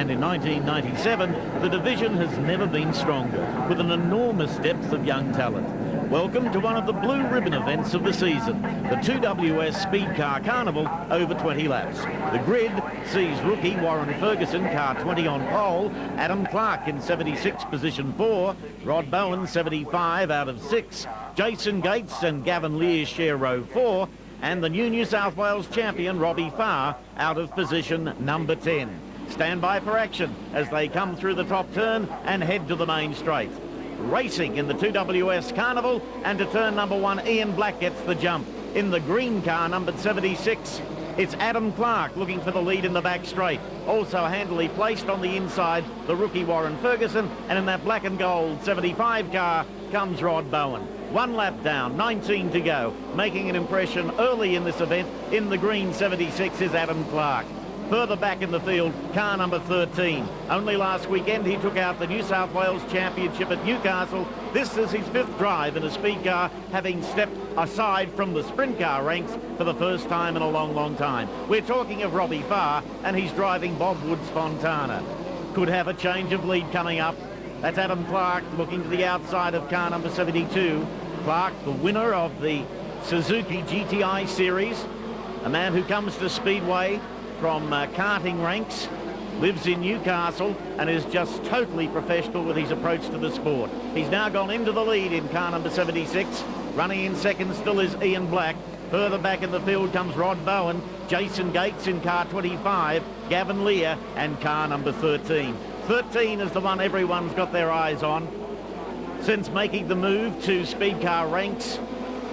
And in 1997, the division has never been stronger, with an enormous depth of young talent. Welcome to one of the blue ribbon events of the season, the 2WS Speedcar Carnival over 20 laps. The grid sees rookie Warren Ferguson, car 20 on pole, Adam Clarke in 76, position 4, Rod Bowen 75 out of 6, Jason Gates and Gavin Lear share row 4, and the New South Wales champion Robbie Farr out of position number 10. Stand by for action as they come through the top turn and head to the main straight. Racing in the 2WS Carnival, and to turn number 1, Ian Black gets the jump. In the green car, numbered 76, it's Adam Clarke looking for the lead in the back straight. Also handily placed on the inside, the rookie Warren Ferguson, and in that black and gold 75 car comes Rod Bowen. 1 lap down, 19 to go. Making an impression early in this event in the green 76 is Adam Clarke. Further back in the field, car number 13. Only last weekend he took out the New South Wales Championship at Newcastle. This is his 5th drive in a speed car, having stepped aside from the sprint car ranks for the first time in a long, long time. We're talking of Robbie Farr, and he's driving Bob Wood's Fontana. Could have a change of lead coming up. That's Adam Clarke looking to the outside of car number 72. Clarke, the winner of the Suzuki GTI Series, a man who comes to Speedway from karting ranks, lives in Newcastle, and is just totally professional with his approach to the sport. He's now gone into the lead in car number 76. Running in second still is Ian Black. Further back in the field comes Rod Bowen, Jason Gates in car 25, Gavin Lear, and car number 13. 13 is the one everyone's got their eyes on. Since making the move to speed car ranks,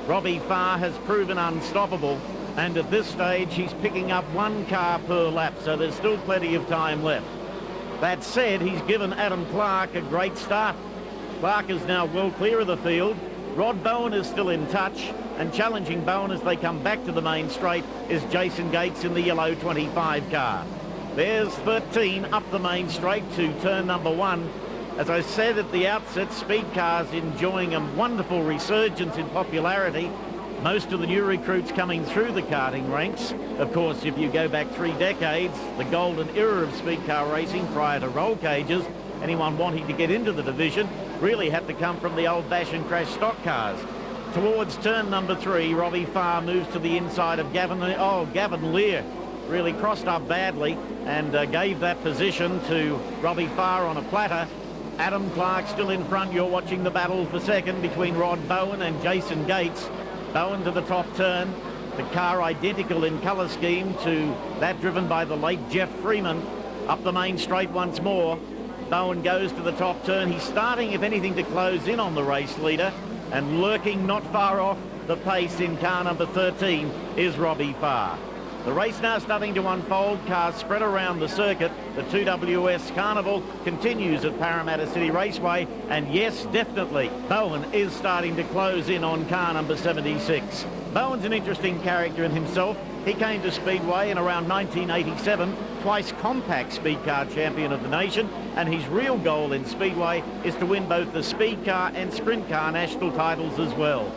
Robbie Farr has proven unstoppable. And at this stage, he's picking up 1 car per lap, so there's still plenty of time left. That said, he's given Adam Clarke a great start. Clarke is now well clear of the field. Rod Bowen is still in touch, and challenging Bowen as they come back to the main straight is Jason Gates in the yellow 25 car. There's 13 up the main straight to turn number 1. As I said at the outset, speed cars enjoying a wonderful resurgence in popularity. Most of the new recruits coming through the karting ranks. Of course, if you go back 3 decades, the golden era of speed car racing prior to roll cages, anyone wanting to get into the division really had to come from the old bash and crash stock cars. Towards turn number 3, Robbie Farr moves to the inside of Gavin Lear. Really crossed up badly and gave that position to Robbie Farr on a platter. Adam Clarke still in front. You're watching the battle for second between Rod Bowen and Jason Gates. Bowen to the top turn, the car identical in colour scheme to that driven by the late Jeff Freeman. Up the main straight once more. Bowen goes to the top turn. He's starting, if anything, to close in on the race leader, and lurking not far off the pace in car number 13 is Robbie Farr. The race now starting to unfold. Cars spread around the circuit. The 2WS Carnival continues at Parramatta City Raceway. And yes, definitely, Bowen is starting to close in on car number 76. Bowen's an interesting character in himself. He came to Speedway in around 1987, twice compact speed car champion of the nation. And his real goal in Speedway is to win both the speed car and sprint car national titles as well.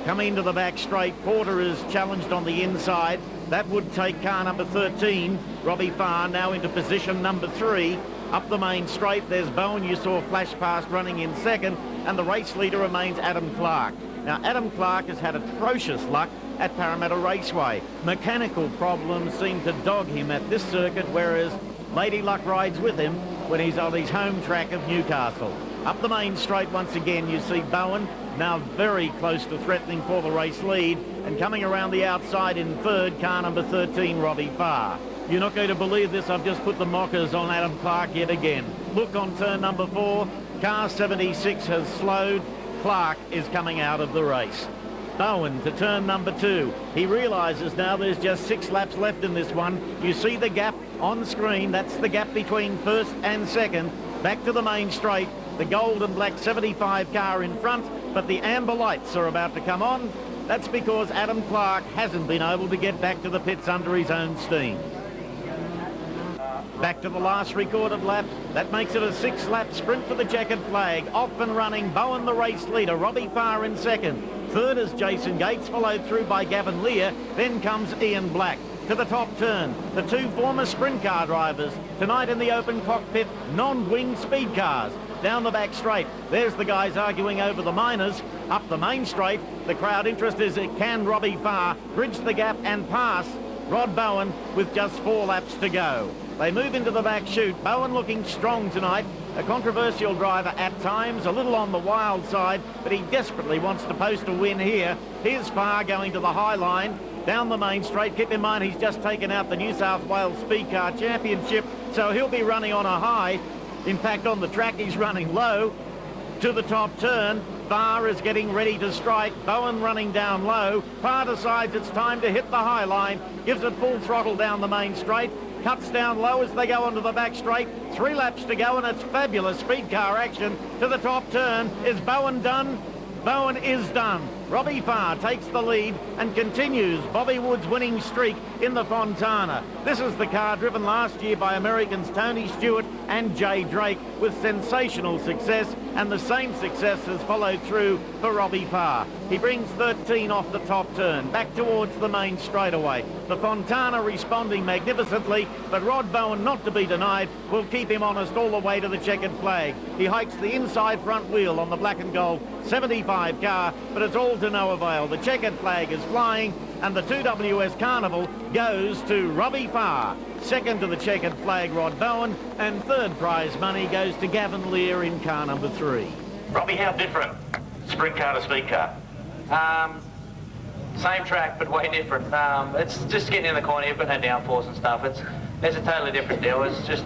Coming into the back straight, Porter is challenged on the inside. That would take car number 13, Robbie Farr, now into position number 3. Up the main straight, there's Bowen, you saw flash past running in second, and the race leader remains Adam Clarke. Now, Adam Clarke has had atrocious luck at Parramatta Raceway. Mechanical problems seem to dog him at this circuit, whereas Lady Luck rides with him when he's on his home track of Newcastle. Up the main straight once again, you see Bowen, now very close to threatening for the race lead, and coming around the outside in third, car number 13, Robbie Farr. You're not going to believe this, I've just put the mockers on Adam Clarke yet again. Look on turn number 4, car 76 has slowed, Clarke is coming out of the race. Bowen to turn number 2. He realises now there's just 6 laps left in this one. You see the gap on screen, that's the gap between first and second. Back to the main straight, the gold and black 75 car in front, but the amber lights are about to come on. That's because Adam Clarke hasn't been able to get back to the pits under his own steam. Back to the last recorded lap. That makes it a 6-lap sprint for the checkered flag. Off and running, Bowen the race leader, Robbie Farr in second. Third is Jason Gates, followed through by Gavin Lear. Then comes Ian Black. to the top turn. The two former sprint car drivers tonight in the open cockpit non-wing speed cars. Down the back straight, there's the guys arguing over the minors. Up the main straight, the crowd interest is can Robbie Farr bridge the gap and pass Rod Bowen with just 4 laps to go. They move into the back chute. Bowen looking strong tonight. A controversial driver at times, a little on the wild side, but he desperately wants to post a win here. Here's Farr going to the high line. Down the main straight. Keep in mind he's just taken out the New South Wales Speed Car Championship, so he'll be running on a high. In fact, on the track he's running low. To the top turn, Farr is getting ready to strike. Bowen running down low. Farr decides it's time to hit the high line, gives it full throttle down the main straight, cuts down low as they go onto the back straight. 3 laps to go, and it's fabulous speed car action. To the top turn. Is Bowen done? Bowen is done. Robbie Farr takes the lead and continues Bobby Wood's winning streak in the Fontana. This is the car driven last year by Americans Tony Stewart and Jay Drake with sensational success, and the same success has followed through for Robbie Farr. He brings 13 off the top turn, back towards the main straightaway. The Fontana responding magnificently, but Rod Bowen, not to be denied, will keep him honest all the way to the checkered flag. He hikes the inside front wheel on the black and gold 75 car, but it's all to no avail. The checkered flag is flying, and the 2WS Carnival goes to Robbie Farr. Second to the checkered flag, Rod Bowen, and third prize money goes to Gavin Lear in car number 3. Robbie, how different sprint car to speed car? Same track, but way different. It's just getting in the corner. You've got no downforce and stuff. It's a totally different deal. It's just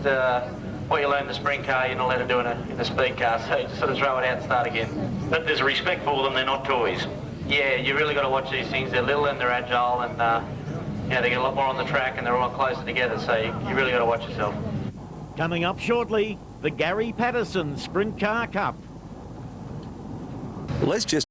what you learn in the sprint car, you're not allowed to do in a speed car, so you just sort of throw it out and start again. But there's respect for them, they're not toys. Yeah, you really got to watch these things. They're little and they're agile, and they get a lot more on the track and they're a lot closer together, so you really got to watch yourself. Coming up shortly, the Gary Patterson Sprint Car Cup. Let's just